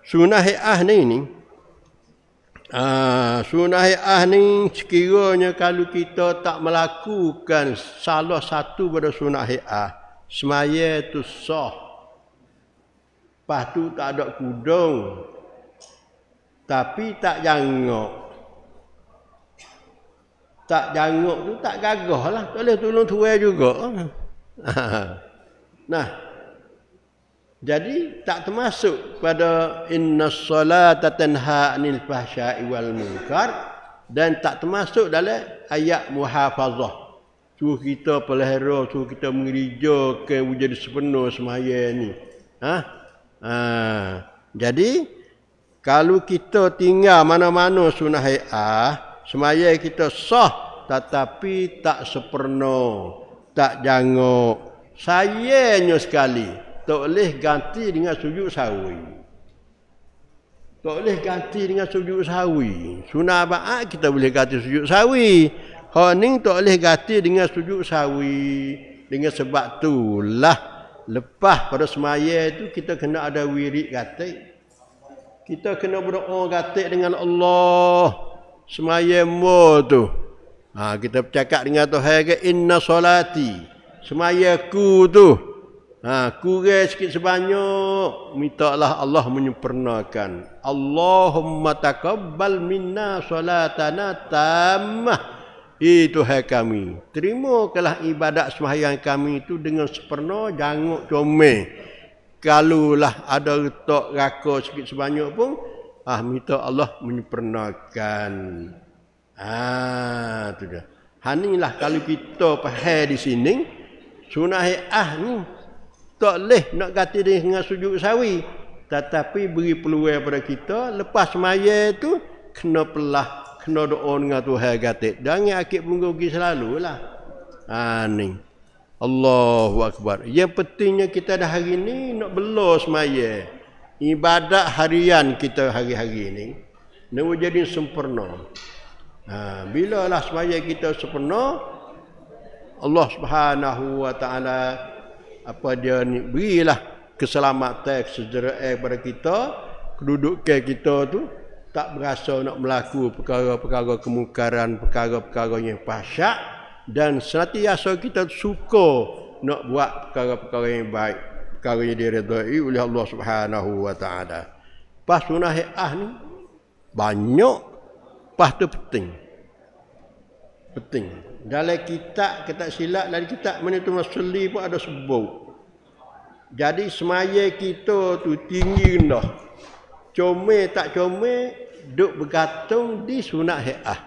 Sunnah hi'ah ni sunnah hi'ah ni sekiranya kalau kita tak melakukan salah satu pada sunnah hi'ah, semaya tu sah. Lepas tu tak ada kudung. Tapi tak jangok. Tak jangok tu tak gagah lah. Tak boleh tolong tuai juga. Nah, jadi tak termasuk pada inna salata tanha 'anil fahsya'i wal munkar, dan tak termasuk dalam ayat muhafazah. Suruh kita pelihara, suruh kita mengerejakan wujud sepenuh semaya ni. Jadi kalau kita tinggal mana-mana sunnah hi'ah, semaya kita sah tetapi tak sepenuh, tak jangok. Sayangnya sekali, tak boleh ganti dengan sujud sawi. Tak boleh ganti dengan sujud sawi. Sunnah ba'at kita boleh ganti sujud sawi. Ni tak boleh ganti dengan sujud sawi. Dengan sebab tu lah, lepas pada semaya itu kita kena ada wirid gatik. Kita kena berdoa gatik dengan Allah. Semaya mu tu. Kita bercakap dengan Tuhan ke inna solati. Semaya ku tu. Kurang sikit sebanyak. Mintalah Allah menyempurnakan. Allahumma taqabbal minna solatana tammah. Tuhan kami, terimakanlah ibadat sembahyang kami itu dengan sempurna, janguk comel. Kalulah ada retak raka sikit sebanyak pun, minta Allah menyempurnakan. Tu dia. Hanilah kalau kita faham di sini, sunnah hi'ah ni tak boleh nak ganti dengan sujud sawi. Tetapi beri peluang pada kita, lepas semaya tu kena pelah, kena doa dengan Tuhan gatik. Jangan akib penggogi selalulah. Ni. Allahu Akbar. Yang pentingnya kita dah hari ni nak bela semaya. Ibadat harian kita hari-hari ni nak jadi sempurna. Bila lah semaya kita sempurna, Allah Subhanahu wa taala dia ni berilah keselamatan, kesejahteraan kepada kita, kedudukan kita tu tak berasa nak melakukan perkara-perkara kemungkaran, perkara-perkara yang fahsyat, dan senantiasa kita suka nak buat perkara-perkara yang baik, perkara yang diredai oleh Allah Subhanahu wa taala. Pas sunnah hi'ah ni banyak, pas tu penting. Dalam kitab silap, dalam kitab Manitul Masalli pun ada sebut. Jadi semaya kita tu tinggi rendah, comel tak comel, duk bergantung di sunnah hi'ah.